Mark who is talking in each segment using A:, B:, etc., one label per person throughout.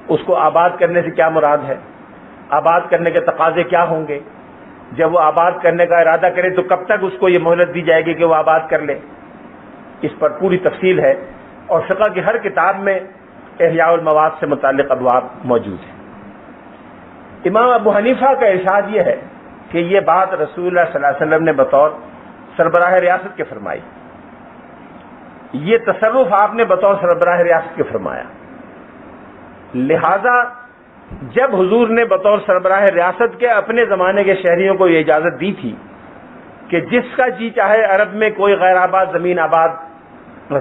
A: اس کو آباد کرنے سے کیا مراد ہے، آباد کرنے کے تقاضے کیا ہوں گے، جب وہ آباد کرنے کا ارادہ کرے تو کب تک اس کو یہ مہلت دی جائے گی کہ وہ آباد کر لے، اس پر پوری تفصیل ہے، اور فقہ کی ہر کتاب میں احیاء المواد سے متعلق ابواب موجود ہیں۔ امام ابو حنیفہ کا ارشاد یہ ہے کہ یہ بات رسول اللہ صلی اللہ علیہ وسلم نے بطور سربراہ ریاست کے فرمائی، یہ تصرف آپ نے بطور سربراہ ریاست کے فرمایا، لہذا جب حضور نے بطور سربراہ ریاست کے اپنے زمانے کے شہریوں کو یہ اجازت دی تھی کہ جس کا جی چاہے عرب میں کوئی غیر آباد زمین آباد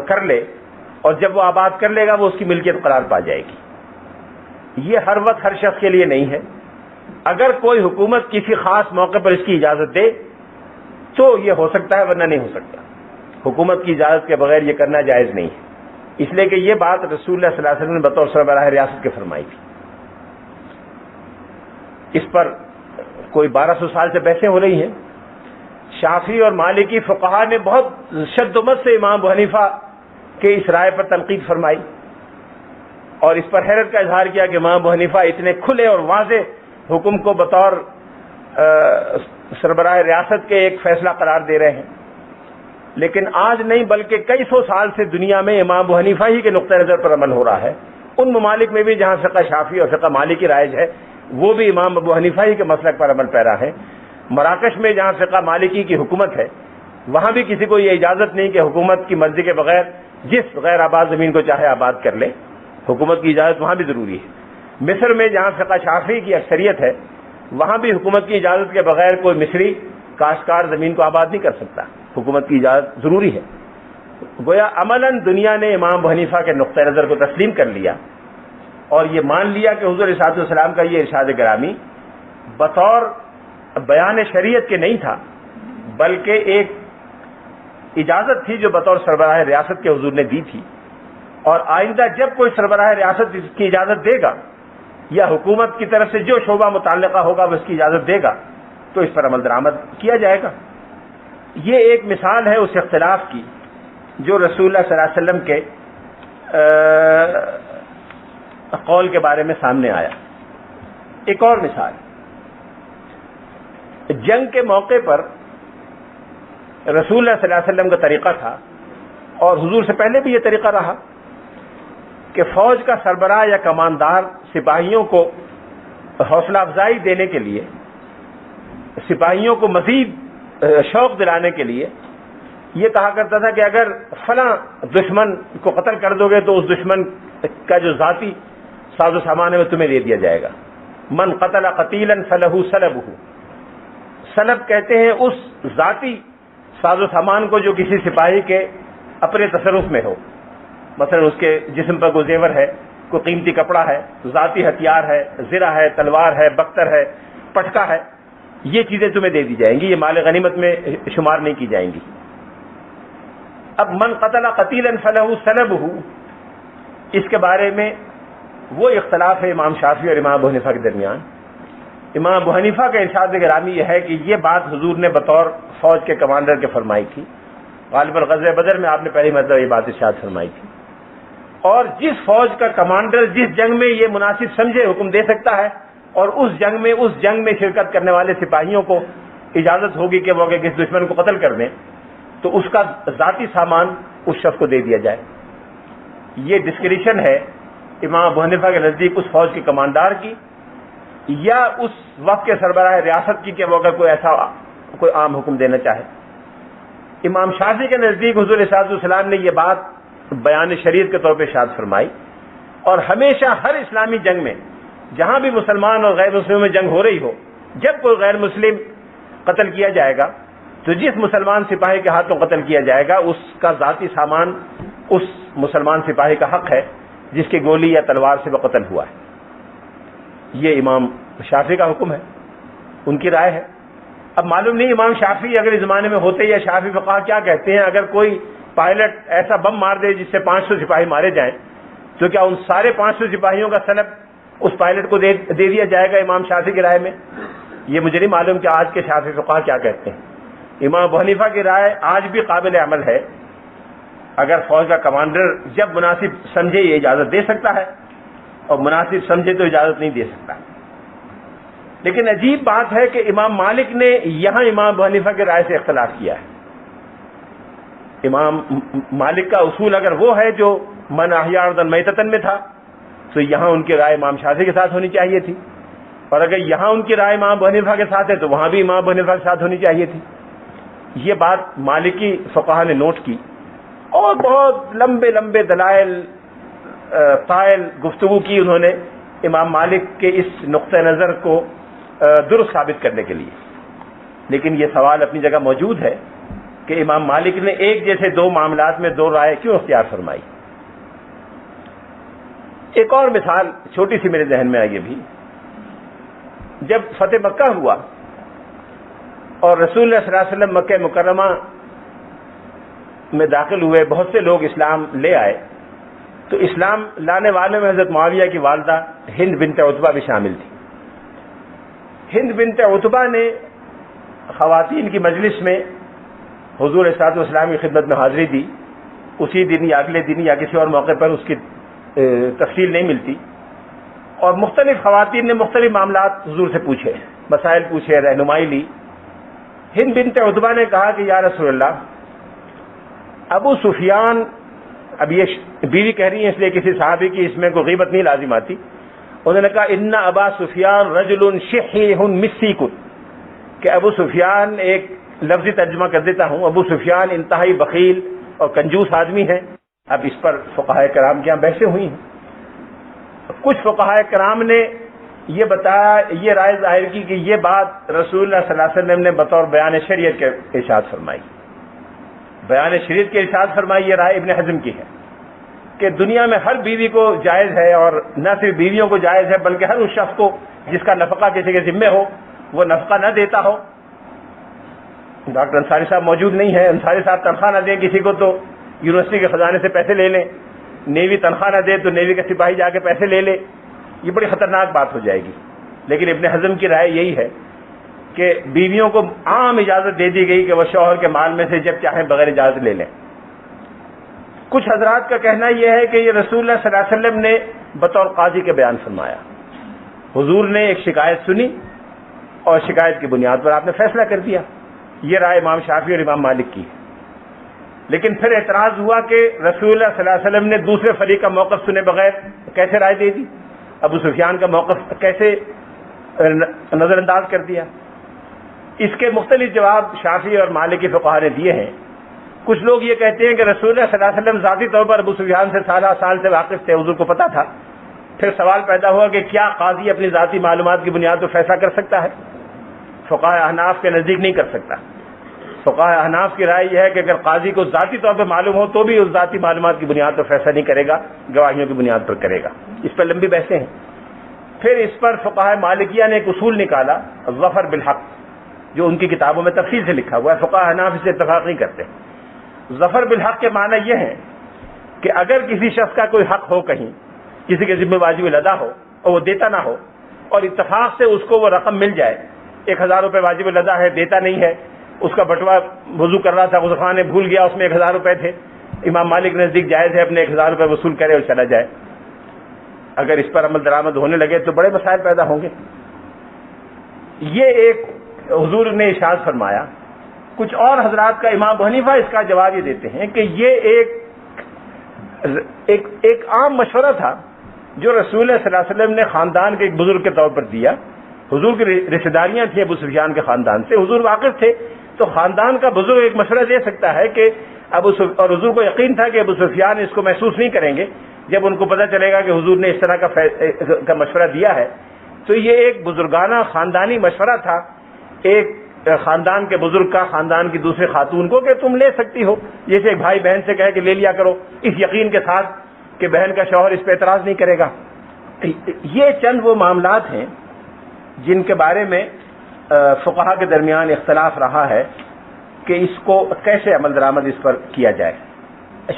A: کر لے، اور جب وہ آباد کر لے گا وہ اس کی ملکیت قرار پا جائے گی، یہ ہر وقت ہر شخص کے لیے نہیں ہے۔ اگر کوئی حکومت کسی خاص موقع پر اس کی اجازت دے تو یہ ہو سکتا ہے، ورنہ نہیں ہو سکتا۔ حکومت کی اجازت کے بغیر یہ کرنا جائز نہیں ہے، اس لیے کہ یہ بات رسول اللہ صلی اللہ علیہ وسلم نے بطور سربراہ ریاست کے فرمائی تھی۔ اس پر کوئی 1200 سال سے بحثیں ہو رہی ہیں۔ شافعی اور مالکی فقہا نے بہت شد و مت سے امام ابو حنیفہ کے اس رائے پر تنقید فرمائی، اور اس پر حیرت کا اظہار کیا کہ امام ابو حنیفہ اتنے کھلے اور واضح حکم کو بطور سربراہ ریاست کے ایک فیصلہ قرار دے رہے ہیں، لیکن آج نہیں بلکہ کئی سو سال سے دنیا میں امام ابو حنیفہ ہی کے نقطہ نظر پر عمل ہو رہا ہے۔ ان ممالک میں بھی جہاں فقہ شافعی اور فقہ مالکی رائج ہے وہ بھی امام ابو حنیفہ ہی کے مسلک پر عمل پیرا ہے۔ مراکش میں جہاں فقہ مالکی کی حکومت ہے وہاں بھی کسی کو یہ اجازت نہیں کہ حکومت کی مرضی کے بغیر جس غیر آباد زمین کو چاہے آباد کر لے، حکومت کی اجازت وہاں بھی ضروری ہے۔ مصر میں جہاں فقہ شافعی کی اکثریت ہے وہاں بھی حکومت کی اجازت کے بغیر کوئی مصری کاشتکار زمین کو آباد نہیں کر سکتا، حکومت کی اجازت ضروری ہے۔ گویا عملاً دنیا نے امام ابو حنیفہ کے نقطہ نظر کو تسلیم کر لیا اور یہ مان لیا کہ حضور صلی اللہ علیہ وسلم کا یہ ارشاد گرامی بطور بیان شریعت کے نہیں تھا، بلکہ ایک اجازت تھی جو بطور سربراہ ریاست کے حضور نے دی تھی، اور آئندہ جب کوئی سربراہ ریاست اس کی اجازت دے گا یا حکومت کی طرف سے جو شعبہ متعلقہ ہوگا وہ اس کی اجازت دے گا تو اس پر عمل درآمد کیا جائے گا۔ یہ ایک مثال ہے اس اختلاف کی جو رسول اللہ صلی اللہ علیہ وسلم کے قول کے بارے میں سامنے آیا۔ ایک اور مثال، جنگ کے موقع پر رسول اللہ صلی اللہ علیہ وسلم کا طریقہ تھا، اور حضور سے پہلے بھی یہ طریقہ رہا، کہ فوج کا سربراہ یا کماندار سپاہیوں کو حوصلہ افزائی دینے کے لیے، سپاہیوں کو مزید شوق دلانے کے لیے یہ کہا کرتا تھا کہ اگر فلاں دشمن کو قتل کر دو گے تو اس دشمن کا جو ذاتی ساز و سامان ہے وہ تمہیں دے دیا جائے گا۔ من قتل قتیلا فلہ سلبہ، سلب کہتے ہیں اس ذاتی ساز و سامان کو جو کسی سپاہی کے اپنے تصرف میں ہو، مثلا اس کے جسم پر کوئی زیور ہے، کوئی قیمتی کپڑا ہے، ذاتی ہتھیار ہے، زرہ ہے، تلوار ہے، بختر ہے، پٹکا ہے، یہ چیزیں تمہیں دے دی جائیں گی، یہ مال غنیمت میں شمار نہیں کی جائیں گی۔ اب من قتل قتیلا فلہ سلبہ، اس کے بارے میں وہ اختلاف ہے امام شافعی اور امام ابو حنیفہ کے درمیان۔ امام ابو حنیفہ کا ارشاد گرامی یہ ہے کہ یہ بات حضور نے بطور فوج کے کمانڈر کے فرمائی تھی، غالباً غزوہ بدر میں آپ نے پہلی مرتبہ یہ بات ارشاد فرمائی تھی، اور جس فوج کا کمانڈر جس جنگ میں یہ مناسب سمجھے حکم دے سکتا ہے، اور اس جنگ میں شرکت کرنے والے سپاہیوں کو اجازت ہوگی کہ وہ اگر کس دشمن کو قتل کر دیں تو اس کا ذاتی سامان اس شخص کو دے دیا جائے۔ یہ ڈسکریشن ہے امام ابو حنیفہ کے نزدیک اس فوج کے کمانڈار کی یا اس وقت کے سربراہ ریاست کی کہ وہ اگر کوئی عام حکم دینا چاہے۔ امام شافعی کے نزدیک حضور صلی اللہ علیہ وسلم نے یہ بات بیان شریعت کے طور پہ ارشاد فرمائی، اور ہمیشہ ہر اسلامی جنگ میں جہاں بھی مسلمان اور غیر مسلموں میں جنگ ہو رہی ہو، جب کوئی غیر مسلم قتل کیا جائے گا تو جس مسلمان سپاہی کے ہاتھوں قتل کیا جائے گا اس کا ذاتی سامان اس مسلمان سپاہی کا حق ہے جس کی گولی یا تلوار سے وہ قتل ہوا ہے۔ یہ امام شافعی کا حکم ہے، ان کی رائے ہے۔ اب معلوم نہیں امام شافعی اگر اس زمانے میں ہوتے یا شافعی فقہا کیا کہتے ہیں، اگر کوئی پائلٹ ایسا بم مار دے جس سے 500 سپاہی مارے جائیں تو کیا ان سارے 500 سپاہیوں کا سلب اس پائلٹ کو دے دیا جائے گا امام شافعی کی رائے میں؟ یہ مجھے نہیں معلوم کہ آج کے شافعی فقہا کیا کہتے ہیں۔ امام ابو حنیفہ کی رائے آج بھی قابل عمل ہے، اگر فوج کا کمانڈر جب مناسب سمجھے یہ اجازت دے سکتا ہے اور مناسب سمجھے تو اجازت نہیں دے سکتا. لیکن عجیب بات ہے کہ امام مالک نے یہاں امام ابو حنیفہ کی رائے سے اختلاف کیا ہے. امام مالک کا اصول اگر وہ ہے جو من احیا ارضا میتۃ میں تھا تو یہاں ان کی رائے امام شافعی کے ساتھ ہونی چاہیے تھی، اور اگر یہاں ان کی رائے امام ابو حنیفہ کے ساتھ ہے تو وہاں بھی امام ابو حنیفہ کے ساتھ ہونی چاہیے تھی. یہ بات مالکی فقہا نے نوٹ کی اور بہت لمبے لمبے دلائل قائل گفتگو کی انہوں نے امام مالک کے اس نقطہ نظر کو درست ثابت کرنے کے لیے. لیکن یہ سوال اپنی جگہ موجود ہے کہ امام مالک نے ایک جیسے دو معاملات میں دو رائے کیوں اختیار فرمائی. ایک اور مثال چھوٹی سی میرے ذہن میں آئی بھی. جب فتح مکہ ہوا اور رسول اللہ صلی اللہ علیہ وسلم مکہ مکرمہ میں داخل ہوئے، بہت سے لوگ اسلام لے آئے، تو اسلام لانے والوں میں حضرت معاویہ کی والدہ ہند بنت عتبہ بھی شامل تھی. ہند بنت عتبہ نے خواتین کی مجلس میں حضور صلی اللہ علیہ وسلم کی خدمت میں حاضری دی. اسی دن یا اگلے دن یا کسی اور موقع پر اس کی تفصیل نہیں ملتی، اور مختلف خواتین نے مختلف معاملات حضور سے پوچھے، مسائل پوچھے، رہنمائی لی. ہند بنت عتبہ نے کہا کہ یا رسول اللہ، ابو سفیان، اب یہ بیوی کہہ رہی ہیں اس لیے کسی صحابی کی اس میں کوئی غیبت نہیں لازم آتی، انہوں نے کہا ان ابا سفیان رجل شحیح مسیک، کہ ابو سفیان، ایک لفظی ترجمہ کر دیتا ہوں، ابو سفیان انتہائی بخیل اور کنجوس آدمی ہے. اب اس پر فقہاء کرام کے یہاں بحثیں ہوئی ہیں. کچھ فقہاء کرام نے یہ بتایا، یہ رائے ظاہر کی کہ یہ بات رسول اللہ صلی اللہ علیہ وسلم نے بطور بیان شریعت کے ارشاد فرمائی. بیان شریعت کے ارشاد فرمائی یہ رائے ابن حزم کی ہے کہ دنیا میں ہر بیوی کو جائز ہے، اور نہ صرف بیویوں کو جائز ہے بلکہ ہر اس شخص کو جس کا نفقہ کسی کے ذمے ہو وہ نفقہ نہ دیتا ہو. ڈاکٹر انصاری صاحب موجود نہیں ہیں، انصاری صاحب تنخواہ نہ دیں کسی کو تو یونیورسٹی کے خزانے سے پیسے لے لیں، نیوی تنخواہ نہ دے تو نیوی کا سپاہی جا کے پیسے لے لے، یہ بڑی خطرناک بات ہو جائے گی. لیکن ابن حزم کی رائے یہی ہے کہ بیویوں کو عام اجازت دے دی گئی کہ وہ شوہر کے مال میں سے جب چاہیں بغیر اجازت لے لیں. کچھ حضرات کا کہنا یہ ہے کہ یہ رسول اللہ صلی اللہ علیہ وسلم نے بطور قاضی کے بیان فرمایا. حضور نے ایک شکایت سنی اور شکایت کی بنیاد پر آپ نے فیصلہ کر دیا. یہ رائے امام شافعی اور امام مالک کی ہے. لیکن پھر اعتراض ہوا کہ رسول اللہ صلی اللہ علیہ وسلم نے دوسرے فریق کا موقف سنے بغیر کیسے رائے دے دی، ابو سفیان کا موقف کیسے نظر انداز کر دیا. اس کے مختلف جواب شافعی اور مالکی فقہا نے دیے ہیں. کچھ لوگ یہ کہتے ہیں کہ رسول اللہ صلی اللہ علیہ وسلم ذاتی طور پر ابو سفیان سے سال سے واقف تھے، حضور کو پتا تھا. پھر سوال پیدا ہوا کہ کیا قاضی اپنی ذاتی معلومات کی بنیاد پر فیصلہ کر سکتا ہے؟ فقہاء احناف کے نزدیک نہیں کر سکتا. فقہاء احناف کی رائے یہ ہے کہ اگر قاضی کو ذاتی طور پر معلوم ہو تو بھی اس ذاتی معلومات کی بنیاد پر فیصلہ نہیں کرے گا، گواہیوں کی بنیاد پر کرے گا. اس پر لمبی بحثیں ہیں. پھر اس پر فقہاء مالکیہ نے ایک اصول نکالا، ظفر بالحق، جو ان کی کتابوں میں تفصیل سے لکھا ہوا ہے. فقہاء احناف اس سے اتفاق نہیں کرتے. ظفر بالحق کے معنی یہ ہے کہ اگر کسی شخص کا کوئی حق ہو، کہیں کسی کے ذمہ واجب الادا ہو اور وہ دیتا نہ ہو، اور اتفاق سے اس کو وہ رقم مل جائے، 1000 روپے واجب الادا ہے، دیتا نہیں ہے، اس کا بٹوا وضو کر رہا تھا، غسل خانے بھول گیا، اس میں 1000 روپے تھے، امام مالک نزدیک جائز ہے اپنے 1000 روپے وصول کرے اور چلا جائے. اگر اس پر عمل درآمد ہونے لگے تو بڑے مسائل پیدا ہوں گے. یہ ایک حضور نے ارشاد فرمایا. کچھ اور حضرات کا، امام ابو حنیفہ اس کا جواب یہ دیتے ہیں کہ یہ ایک عام مشورہ تھا جو رسول اللہ صلی اللہ علیہ وسلم نے خاندان کے ایک بزرگ کے طور پر دیا. حضور کی رشتہ داریاں تھیں ابو سفیان کے خاندان سے، حضور واقف تھے، تو خاندان کا بزرگ ایک مشورہ دے سکتا ہے کہ اور حضور کو یقین تھا کہ ابو سفیان اس کو محسوس نہیں کریں گے جب ان کو پتہ چلے گا کہ حضور نے اس طرح کا مشورہ دیا ہے. تو یہ ایک بزرگانہ خاندانی مشورہ تھا ایک خاندان کے بزرگ کا خاندان کی دوسرے خاتون کو کہ تم لے سکتی ہو، جیسے ایک بھائی بہن سے کہے کہ لے لیا کرو، اس یقین کے ساتھ کہ بہن کا شوہر اس پہ اعتراض نہیں کرے گا. یہ چند وہ معاملات ہیں جن کے بارے میں فقہا کے درمیان اختلاف رہا ہے کہ اس کو کیسے عمل درآمد اس پر کیا جائے.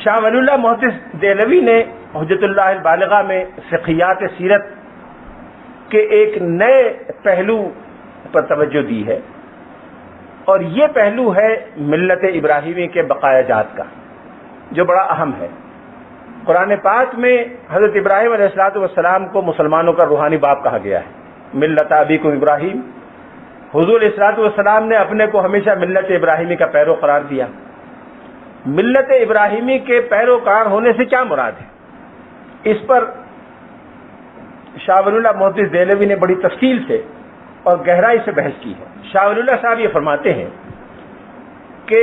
A: شاہ ولی اللہ محدث دہلوی نے حجت اللہ البالغہ میں فقہیات سیرت کے ایک نئے پہلو پر توجہ دی ہے، اور یہ پہلو ہے ملت ابراہیمی کے بقایا جات کا، جو بڑا اہم ہے. قرآن پاک میں حضرت ابراہیم علیہ السلام کو مسلمانوں کا روحانی باپ کہا گیا ہے، ملت ابیکم ابراہیم۔ حضور علیہ السلام نے اپنے کو ہمیشہ ملت ابراہیمی کا پیرو قرار دیا۔ ملت ابراہیمی کے پیروکار ہونے سے کیا مراد ہے؟ اس پر شاہ ولی اللہ محدث دہلوی نے بڑی تفصیل سے اور گہرائی سے بحث کی ہے۔ شاہ ولی اللہ صاحب یہ فرماتے ہیں کہ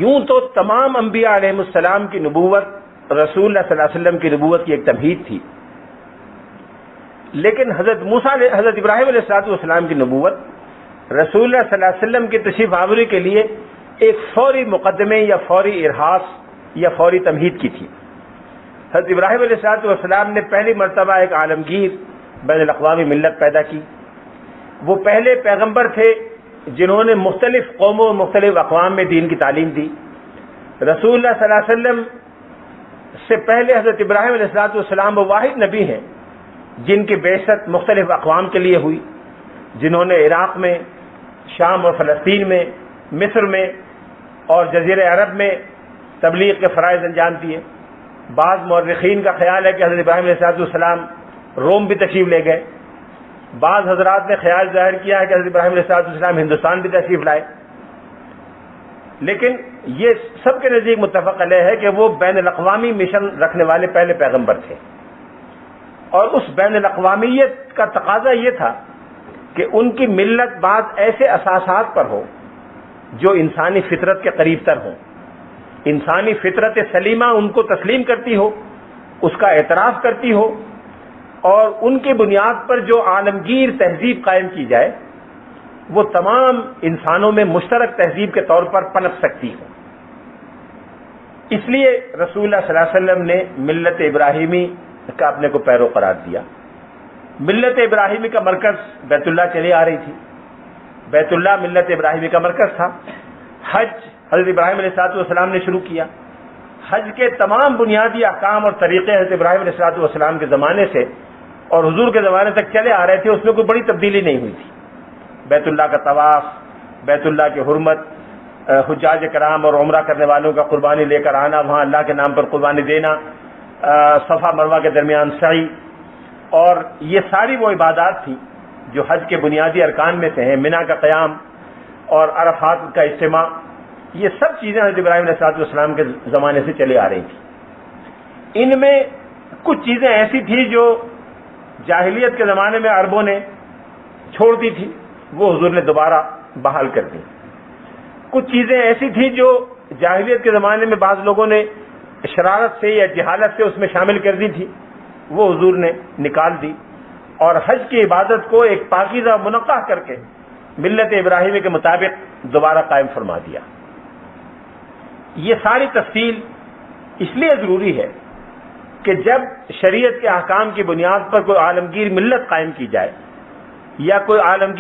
A: یوں تو تمام انبیاء علیہ السلام کی نبوت رسول اللہ صلی اللہ علیہ وسلم کی نبوت کی ایک تمہید تھی، لیکن حضرت ابراہیم علیہ السلام کی نبوت رسول اللہ صلی اللہ علیہ وسلم کی تشریف آوری کے لیے ایک فوری مقدمے یا فوری ارہاس یا فوری تمہید کی تھی۔ حضرت ابراہیم علیہ السلام نے پہلی مرتبہ ایک عالمگیر بین الاقوامی ملت پیدا کی۔ وہ پہلے پیغمبر تھے جنہوں نے مختلف قوموں و مختلف اقوام میں دین کی تعلیم دی۔ رسول اللہ صلی اللہ علیہ وسلم سے پہلے حضرت ابراہیم علیہ السلام وہ واحد نبی ہیں جن کی بعثت مختلف اقوام کے لیے ہوئی، جنہوں نے عراق میں، شام اور فلسطین میں، مصر میں اور جزیرہ عرب میں تبلیغ کے فرائض انجام دیے۔ بعض مورخین کا خیال ہے کہ حضرت ابراہیم علیہ السلام روم بھی تشریف لے گئے۔ بعض حضرات نے خیال ظاہر کیا ہے کہ حضرت ابراہیم علیہ السلام ہندوستان بھی تشریف لائے، لیکن یہ سب کے نزدیک متفق علیہ ہے کہ وہ بین الاقوامی مشن رکھنے والے پہلے پیغمبر تھے، اور اس بین الاقوامیت کا تقاضا یہ تھا کہ ان کی ملت بعض ایسے اساسات پر ہو جو انسانی فطرت کے قریب تر ہوں، انسانی فطرت سلیمہ ان کو تسلیم کرتی ہو، اس کا اعتراف کرتی ہو، اور ان کی بنیاد پر جو عالمگیر تہذیب قائم کی جائے وہ تمام انسانوں میں مشترک تہذیب کے طور پر پنپ سکتی ہو۔ اس لیے رسول اللہ صلی اللہ علیہ وسلم نے ملت ابراہیمی کا اپنے کو پیرو قرار دیا۔ ملت ابراہیمی کا مرکز بیت اللہ چلی آ رہی تھی، بیت اللہ ملت ابراہیمی کا مرکز تھا۔ حج حضرت ابراہیم علیہ السلام نے شروع کیا۔ حج کے تمام بنیادی احکام اور طریقے حضرت ابراہیم علیہ السلام کے زمانے سے اور حضور کے زمانے تک چلے آ رہے تھے، اس میں کوئی بڑی تبدیلی نہیں ہوئی تھی۔ بیت اللہ کا طواف، بیت اللہ کی حرمت، حجاج کرام اور عمرہ کرنے والوں کا قربانی لے کر آنا، وہاں اللہ کے نام پر قربانی دینا، صفا مروہ کے درمیان سعی، اور یہ ساری وہ عبادات تھیں جو حج کے بنیادی ارکان میں سے ہیں۔ منا کا قیام اور عرفات کا اجتماع، یہ سب چیزیں حضرت ابراہیم علیہ السلام کے زمانے سے چلی آ رہی تھیں۔ ان میں کچھ چیزیں ایسی تھیں جو جاہلیت کے زمانے میں عربوں نے چھوڑ دی تھی، وہ حضور نے دوبارہ بحال کر دی۔ کچھ چیزیں ایسی تھیں جو جاہلیت کے زمانے میں بعض لوگوں نے شرارت سے یا جہالت سے اس میں شامل کر دی تھی، وہ حضور نے نکال دی، اور حج کی عبادت کو ایک پاکیزہ منقح کر کے ملت ابراہیمی کے مطابق دوبارہ قائم فرما دیا۔ یہ ساری تفصیل اس لیے ضروری ہے کہ جب شریعت کے احکام کی بنیاد پر کوئی عالمگیر ملت قائم کی جائے یا کوئی عالمگیر